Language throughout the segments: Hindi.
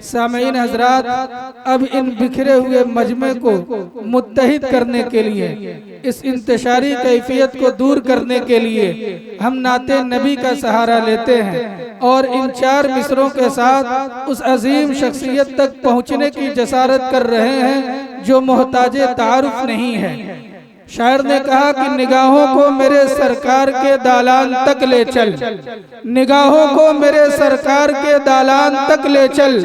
सामीन हजरात, अब इन बिखरे हुए मजमे को मुत्तहिद करने के लिए, इस इंतशारी कैफियत को दूर करने के लिए हम नाते नबी का सहारा लेते हैं और इन 4 मिसरों के साथ उस अजीम शख्सियत तक पहुँचने की जसारत कर रहे हैं जो मोहताजे तारुफ नहीं है। शायर ने कहा कि निगाहों को मेरे सरकार के दालान तक ले चल, निगाहों को मेरे सरकार के दालान तक ले चल,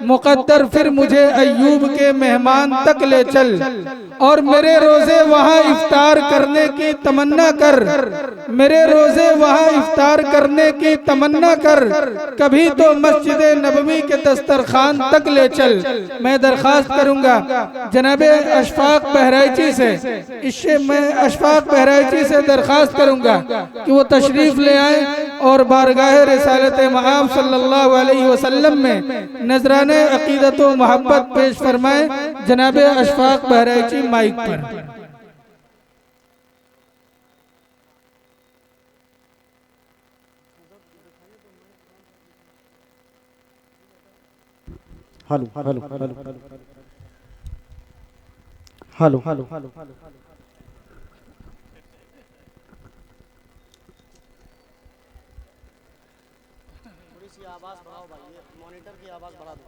मुकद्दर फिर मुझे अय्यूब के मेहमान तक ले चल, और मेरे रोजे वहाँ इफ्तार करने की तमन्ना कर, मेरे रोजे वहाँ इफ्तार करने की तमन्ना कर, कभी तो मस्जिद नबवी के दस्तरखान तक ले चल। मैं दरख्वास्त करूंगा जनाबे अशफाक बहराइची से, इससे मैं अशफाक बहराइची से दरख्वास्त करूंगा कि वो तशरीफ ले आए और बारगाह रिसालत मआब सल्लल्लाहु अलैहि वसल्लम में नजराने अकीदत व मोहब्बत पेश फरमाए। जनाबे अशफाक बहराइची माइक पर। Hello hello hello hello hello hello थोड़ी सी आवाज बढ़ाओ भाई, ये मॉनिटर की आवाज बढ़ा दो।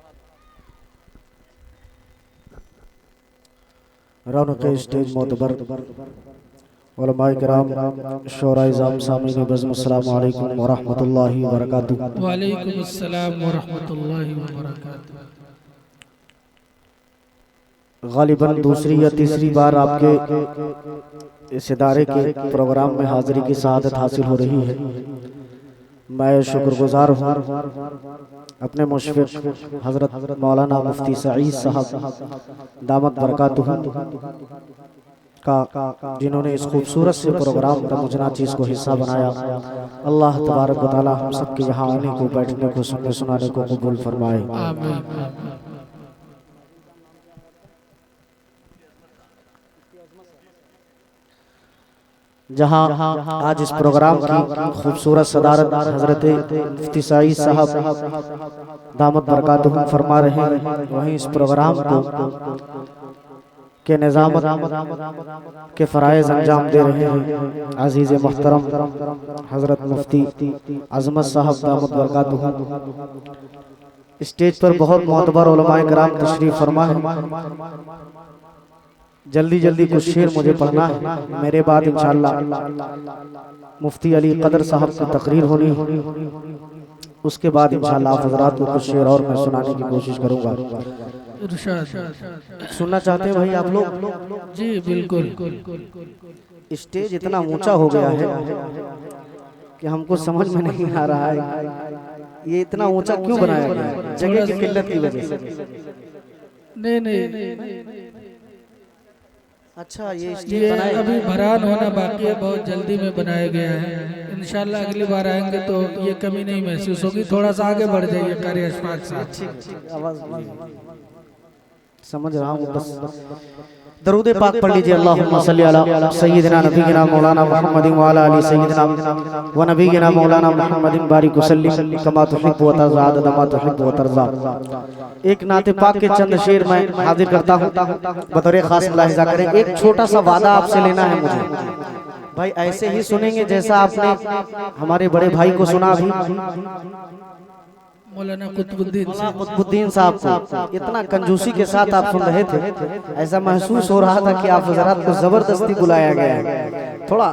रौनक स्टेज मोतबर उलमाए किराम, शोराए इज़ाम, सामीन बज़्म, अस्सलामु अलैकुम व रहमतुल्लाहि व बरकातुहू। व अलैकुम अस्सलाम व रहमतुल्लाहि व बरकातुहू। गालिबन दूसरी या तीसरी बार आपके इस इदारे के प्रोग्राम में हाजिरी की सआदत हासिल हो रही है। मैं शुक्रगुजार हूँ अपने मुशफ़िक़ हज़रत मौलाना मुफ्ती सईद साहब दामत बरकातुहू का, जिन्होंने इस खूबसूरत से प्रोग्राम का मुझना चीज़ को हिस्सा बनाया। अल्लाह तबारक व तआला हम सब के यहाँ आने को, बैठने को, सुनने सुनाने को कबूल फरमाए। जहाँ आज इस प्रोग्राम की खूबसूरत सदारत हजरत मुफ्ती सईद साहब दामत बरकातुहू फरमा रहे हैं, वहीं इस प्रोग्राम को के निज़ामत के फ़राइज़ अंजाम दे रहे हैं अज़ीज़ मोहतरम हजरत मुफ्ती अज़मत साहब दामत बरकातुहू। स्टेज पर बहुत मोतबर उलमाए किराम तशरीफ़ फरमा है। जल्दी जल्दी कुछ शेर मुझे पढ़ना है, मेरे बाद इंशाअल्लाह मुफ्ती अली कदर साहब की तकरीर होनी, उसके बाद इंशाअल्लाह आप हज़रात को कुछ शेर और मैं सुनाने की कोशिश करूंगा। सुनना चाहते हैं भाई आप लोग? जी बिल्कुल। स्टेज इतना ऊंचा हो गया है कि हमको समझ में नहीं आ रहा है ये इतना ऊंचा क्यों बनाया गया है, जगह की किल्लत की वजह से। नहीं अच्छा, ये अभी भरान होना बाकी है, बहुत जल्दी में बनाया गया है। इंशाल्लाह अगली बार आएंगे तो ये कमी नहीं महसूस होगी। थोड़ा सा आगे बढ़ जाइए कारी अशफाक साहब। समझ रहा हूँ, बस दरूद पाक पढ़ लीजिए। अल्लाहुम्मा सल्ली अला सय्यिदिना नबीना मौलाना मुहम्मदिन व अला आलि सय्यिदिना व नबीना मौलाना मुहम्मदिन बारिक वसल्लिम कमा तुहिब्बु व तर्ज़ा अदद मा तुहिब्बु व तर्ज़ा। एक नाते पाक के चंद शेर मैं हाजिर करता हूँ, बतौर खास मुलाहिज़ा करें। एक छोटा सा वादा आपसे लेना है मुझे भाई, ऐसे ही सुनेंगे जैसा आपने हमारे बड़े भाई को सुना अभी, मौलाना कुतुबुद्दीन साहब को इतना कंजूसी के साथ आप सुन रहे थे, ऐसा महसूस हो रहा था कि आप हजरात को जबरदस्ती बुलाया गया है। थोड़ा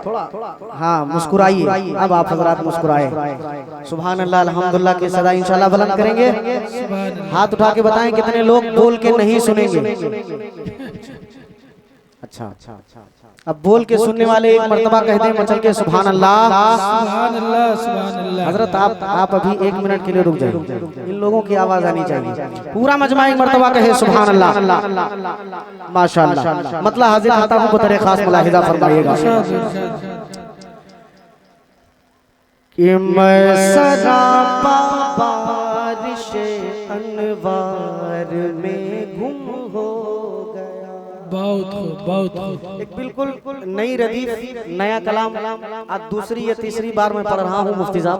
हाँ मुस्कुराइए, अब आप हजरात मुस्कुराए। सुभान अल्लाह अल्हम्दुलिल्लाह की सदा इंशाल्लाह बुलंद करेंगे। हाथ उठा के बताएं कितने लोग बोल के नहीं सुनेंगे। अच्छा अच्छा अच्छा, अब बोल के सुनने वाले एक मर्तबा कहते हैं मचल के सुभान अल्लाह सुभान अल्लाह सुभान अल्लाह। हजरत आप अभी 1 मिनट के लिए रुक जाइए, इन लोगों की आवाज आनी चाहिए। पूरा मजमा एक मर्तबा कहे सुभान अल्लाह माशाअल्लाह। मतलब हाजिर आता हूँ बतौर खास मुलाहिज़ा फरमाइएगा कि मैं सरापा बारिशे अनवार में गुम हो गया। बहुत बहुत खूब। एक बिल्कुल नई रदीफ, नया कलाम आज दूसरी या तीसरी बार मैं पढ़ रहा हूँ। मुफ्ती साहब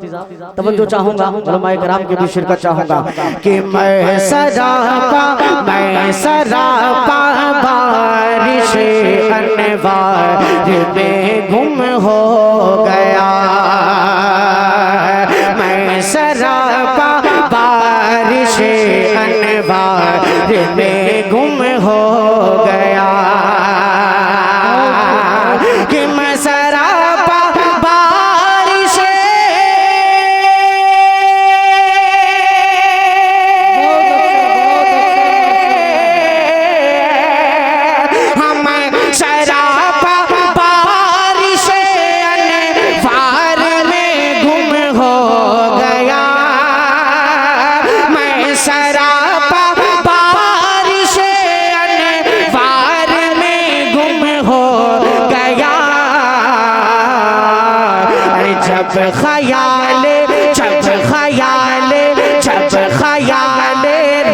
तवज्जो चाहूंगा, उलमाए किराम के भी शिरकत चाहूंगा कि मैं सरापा बारिश अनवार में गुम हो गया। मैं सरापा बारिश अनवार में गुम हो गया कि मैं सरापा बारिश हम सरापा बारिश अनवार में गुम हो गया। मैं सरापा बारिश अनवार में गुम हो गया। अरे जब ख्याल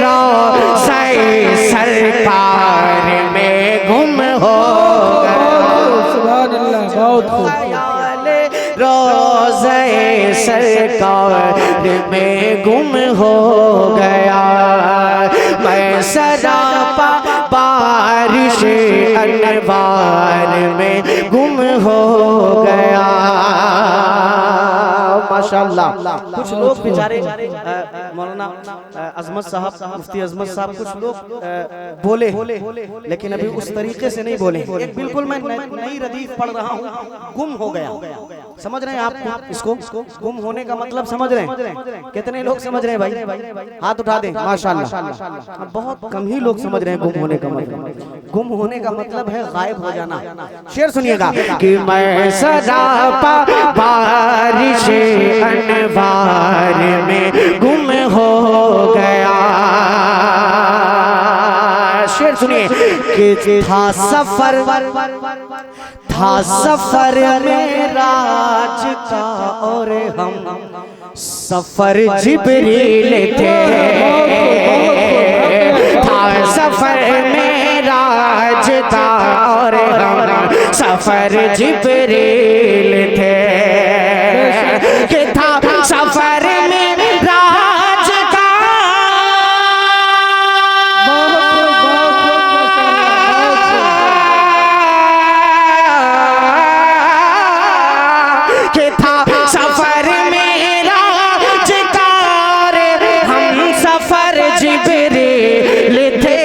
रोज़े सरकार में गुम हो सुभान अल्लाह, बहुत खूब। रोज़े सरकार में गुम हो गया। मैं सरापा बारिश अनवार में गुम हो गया। माशाअल्लाह। कुछ लोग बेचारे मौलाना अजमत साहब, मुफ्ती अजमत साहब, कुछ लोग बोले लेकिन अभी उस तरीके से नहीं बोले। एक बिल्कुल मैं नई रदीफ पढ़ रहा हूँ, गुम हो गया। समझ रहे हैं आप इसको? गुम होने का मतलब समझ रहे हैं? कितने लोग समझ रहे हैं भाई? हाथ उठा दें। माशाअल्लाह। बहुत कम ही लोग समझ रहे हैं गुम होने का मतलब। गुम होने का मतलब है गायब हो जाना। शेर सुनिएगा कि मैं सरापा बारिश अनवार में गुम हो गया। शेर सुनिए कि था सफर में राज का और हम सफर जिब्रील थे। था सफर में राज का और हम सफर जिब्रील थे। कि था सफर में राज का कि था सफर में राज का और हम सफर जिब्रील थे।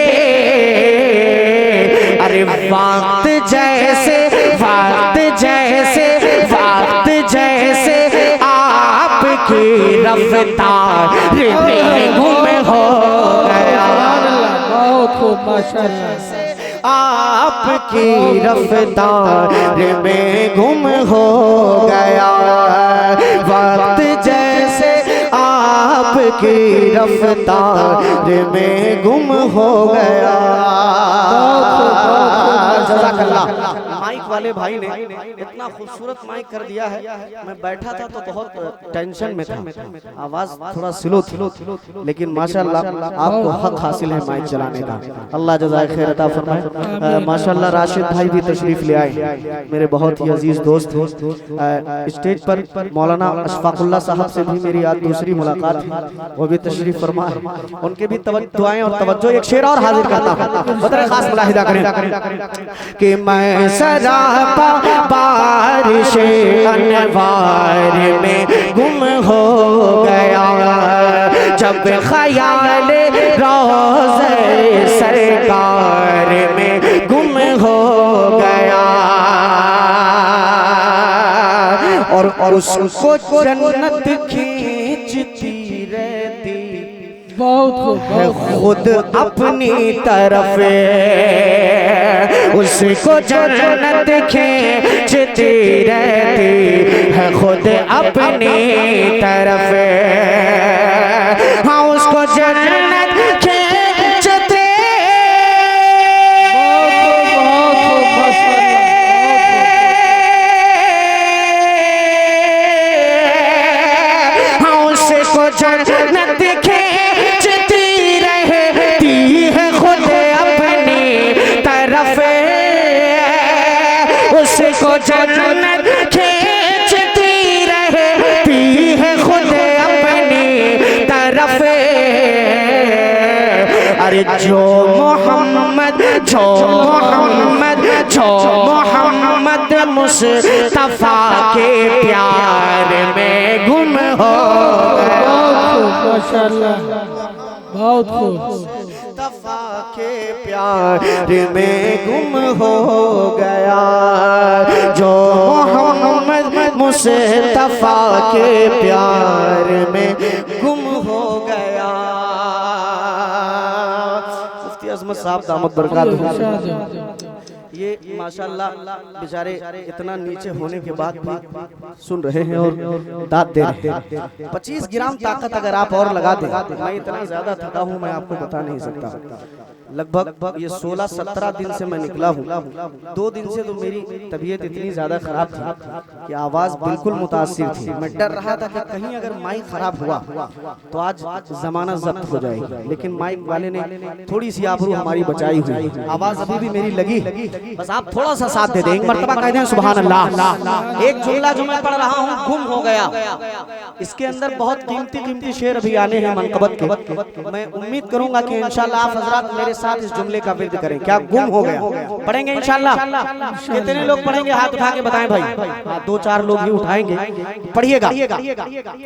अरे वक्त जैसे आपकी रफ्तार में गुम हो गया। बहुत खूब, माशाअल्लाह। आपकी रफ्तार में गुम हो गया। वक्त जैसे आपकी रफ्तार में गुम हो गया। जज़ाकल्लाह। माइक वाले भाई ने इतना खूबसूरत माइक कर दिया है। मैं बैठा था तो बहुत टेंशन में था, आवाज थोड़ा स्लो थी, लेकिन माशाअल्लाह आपको हक हासिल है माइक चलाने का। अल्लाह जज़ाए खैर अता फरमाए। माशाअल्लाह राशिद भाई भी तशरीफ ले आए, मेरे बहुत ही अजीज दोस्त। स्टेज पर मौलाना अशफाकुल्लाह साहब से भी मेरी आज दूसरी मुलाकात है, वो भी तशरीफ फरमा है। उनके भी दुआएं और तवज्जो। एक शेर और हाजिर करता हूं, बड़ा खास मुलाहिदा करें कि मैं सरापा बारिश अनवार में गुम हो गया। जब ख्याल रोज़े सरकार में गुम हो गया। और उसको जन्नत खींचती रहती खुद अपनी तरफ। उसको जन्नत खींचती रहती है खुद अपनी तरफ। हाँ, उसको जन्नत खींचते हाँ, उसको जन्नत खींचती रहती है खुद अपनी तरफ। अरे जो मोहम्मद मुस्तफा के प्यार में गुम हो माशाअल्लाह, बहुत खूब। मुस्तफा के प्यार में गुम हो गया, जो मोहम्मद मुस्तफा के प्यार में गुम हो गया। मुफ्ती अजमत साहब दामद बरकात ये माशाअल्लाह बेचारे इतना नीचे होने के बाद भी सुन रहे हैं और दाद दे रहे हैं। 25 ग्राम ताकत अगर आप और लगा दें, मैं इतना ज्यादा थका हूं मैं आपको बता नहीं सकता। लगभग ये 16-17 दिन से मैं निकला हूँ। 2 दिन से तो मेरी तबीयत इतनी ज्यादा खराब थी कि आवाज बिल्कुल मुतासिर थी। मैं डर रहा था कि कहीं अगर माइक खराब हुआ तो आज जमाना जब्त हो जाएगी, लेकिन माइक वाले ने थोड़ी सी आबरू हमारी बचाई हुई। आवाज अभी भी मेरी लगी, बस आप थोड़ा सा साथ दे दें। एक मर्तबा कह दें सुभान अल्लाह। एक जुमला जो मैं पढ़ रहा हूँ गुम हो गया, इसके अंदर बहुत कीमती शेर अभी आने हैं मनकबत के। मैं उम्मीद करूंगा कि इंशाल्लाह आप हजरात मेरे साथ इस जुमले का विर्द करें। क्या गुम हो गया? पढ़ेंगे इंशाल्लाह। कितने लोग पढ़ेंगे हाथ उठा के बताएं भाई। 2-4 लोग ही उठाएंगे, पढ़िएगा,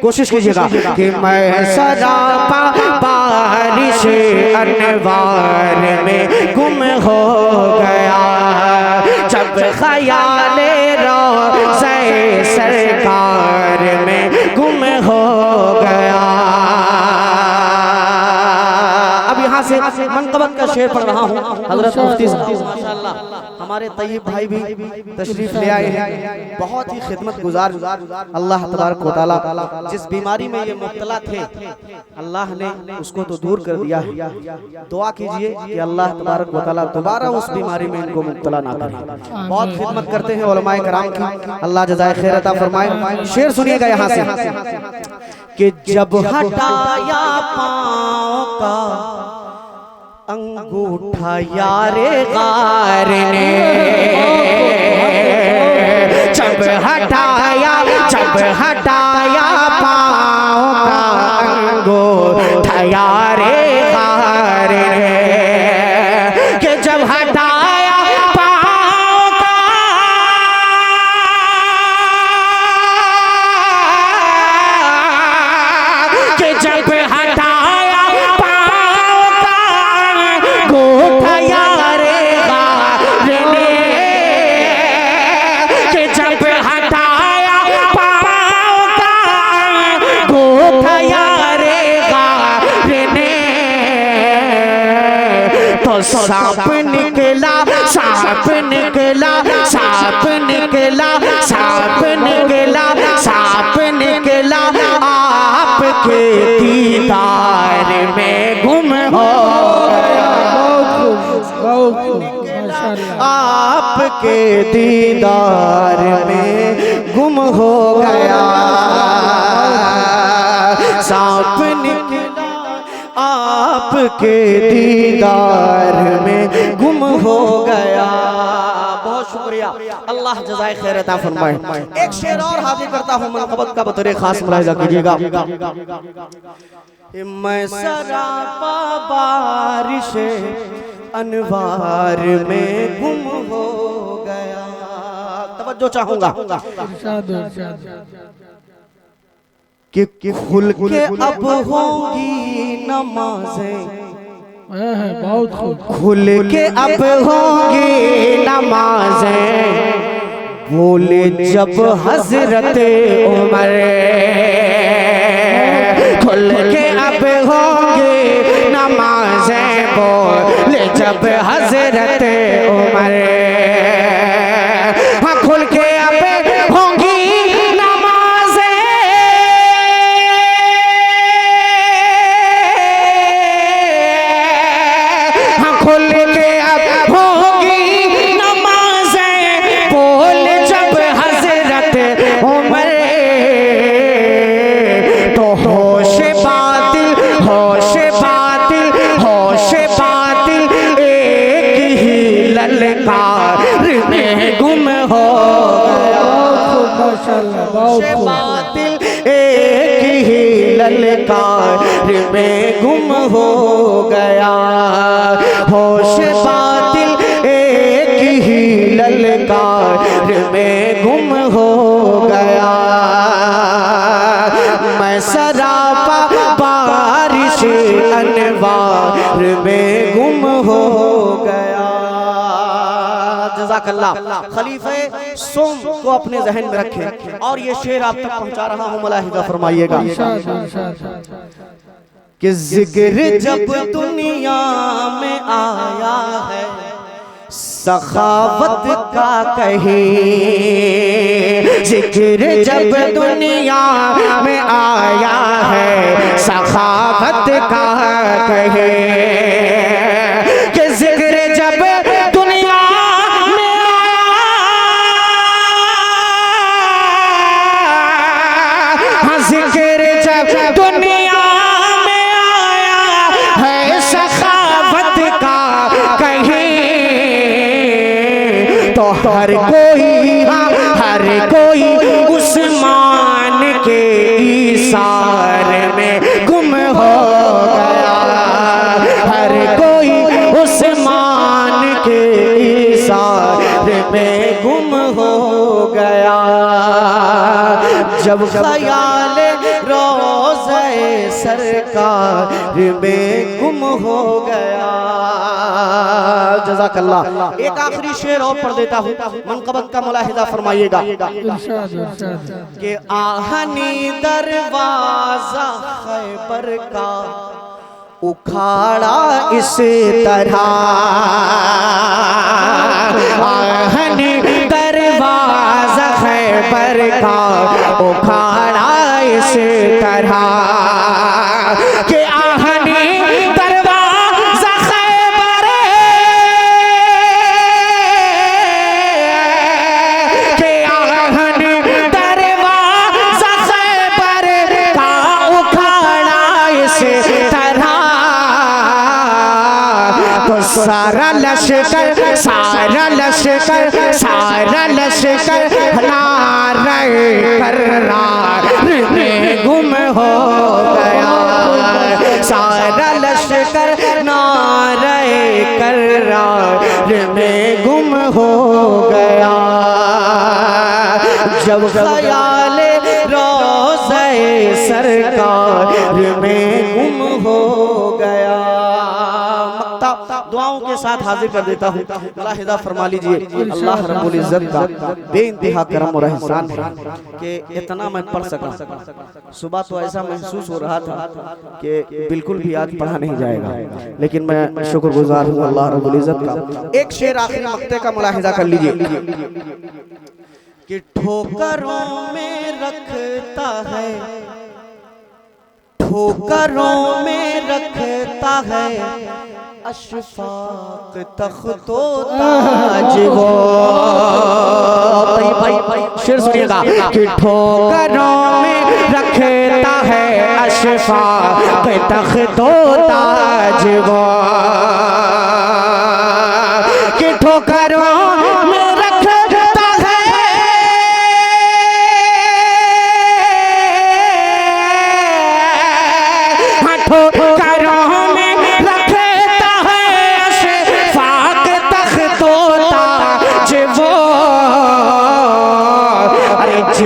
कोशिश कीजिएगा। कि मैं सरापा बारिश अनवार में गुम हो गया, जब ख्याले रोज़े सरकार में गुम हो गया। अब यहाँ से मनकबत का शेर पढ़ रहा हूँ। हजरत मुफ्ती माशाअल्लाह हमारे तैयब भाई भी तशरीफ ले आए हैं, बहुत ही खिदमत गुजार। अल्लाह तबारक व तआला जिस बीमारी में ये मुब्तला थे अल्लाह ने उसको तो दूर कर दिया है। दुआ कीजिए कि अल्लाह तबारक व तआला दोबारा उस बीमारी में इनको मुब्तला ना करे। बहुत खिदमत करते हैं उलमाए कराम की, अल्लाह जज़ाए खैर अता फरमाए। शेर सुनिएगा यहाँ से कि जब हटाया पाँव का अंगूठा यारे गार ने, जब हटाया पाँव का अंगूठा यारे गार ने, कि जब हटाया पाँव का कि जब हटाया गोठा यारे गार ने, कि जब हटाया पाँव का गोठा यारे गार ने, तो सांप निकला सांप निकला सांप निकला सांप निकला सांप निकला, आपके दीदार में गुम हो गया, आपके दीदार में गुम हो गया। सांप निकला आपके दीदार में गुम हो गया। बहुत शुक्रिया, अल्लाह जज़ाए खैर अता फरमाए। एक शेर और हाजिर करता हूँ मनकबत का, बतौर खास मुलाहिज़ा कीजिएगा। मैं सरापा बारिश अनवार में गुम हो गया। तवज्जो चाहूंगा कि खुल के अब होंगी नमाजें, बहुत खूब। खुल के अब होंगी नमाजें, बोले जब हजरत उमर, खुल के अब होंगी नमाजें, बोले जब हजरत उमर, हाँ खुल के अब होंगी नमाजें, हाँ खुल के अब होंगी नमाजें, बोले जब हजरत उमर, तो होश बातिल होश बातिल होश बातिल एक ही ललकार में गुम हो गया। होश बातिल एक ही ललकार ललकार में गुम हो गया, होश बातिल एक ही ललकार में गुम हो गया। मैं सरापा बारिश अनवार में गुम हो गया। जज़ाकल्लाह। खलीफे सोम को अपने जहन में रखें और ये शेर आप तक पहुंचा रहा हूं, मुलाहिजा फरमाइएगा कि जिक्र जब दुनिया में आया है सखावत का कहे, जिक्र जब दुनिया में आया है सखावत का कहे, कि जिक्र जब दुनिया में आया, जिक्र जब दुनिया में आया है सखावत का कहे, तो हर कोई उस्मान के इशार में गुम हो गया, हर कोई उस्मान के इशार में गुम हो गया। जब ख्याल रोज़े सरकार में गुम हो गया। जज़ाकल्लाह। एक आखिरी शेर और पढ़ देता हूँ, मनक़बत का मुलाहिज़ा फरमाइएगा कि आहनी दरवाज़ा खैबर का उखाड़ा इस तरह, आहनी दरवाज़ा खैबर का उखाड़ा इस तरह, कि आहनी दरवाज़ा खैबर, कि आहनी दरवाज़ा खैबर का उखाड़ा इस तरह, तो सारा लश्कर नारे करार में गुम हो गया, सारा लश्कर नारे करार में गुम हो गया। जब ख्याल रोज़े सरकार में गुम हो गया। दुआओं के साथ हाजिर कर देता हूँ, मुलाहिज़ा फरमा लीजिए। अल्लाह रब्बुल इज़्ज़त का बेइंतहा करम और एहसान है कि इतना मैं पढ़ सका। सुबह तो ऐसा महसूस हो रहा था कि बिल्कुल भी आज पढ़ा नहीं जाएगा, लेकिन मैं शुक्रगुजार हूँ अल्लाह रब्बुल इज़्ज़त का। एक शेर आखिरी मक्ते का मुलाहिज़ा कर लीजिए कि ठोकरों में रखता है, ठोकरों में रखता है अशफाक तख्तो ताज वो। भाई शेर सुनिएगा कि ठोकरों में रखता है अशफाक तख्तो ताज वो, कि ठोकरों में रखता है ठोकरों में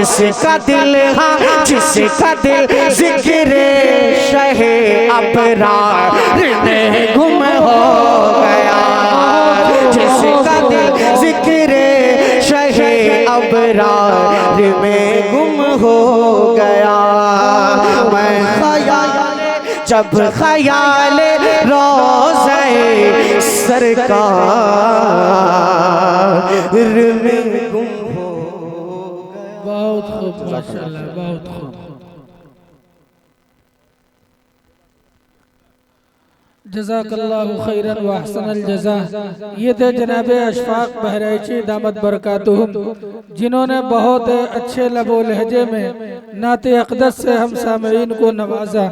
जिसका दिल, हाँ जिसका दिल जिक्र शहे अबरार में गुम हो गया, जिसका दिल जिक्र शहे अबरार में गुम हो गया। मैं जब ख्याल रोज़े सरकार में गुम हो। बहुत खूब माशाअल्लाह, बहुत खूब। जज़ाकल्लाहु खैरन व अहसनल जज़ा। ये थे जनाब अशफाक बहराइची दामत बरकातुहुम, जिन्होंने बहुत अच्छे लबो लहजे में नाते अक़दस से हम सामईन को नवाजा।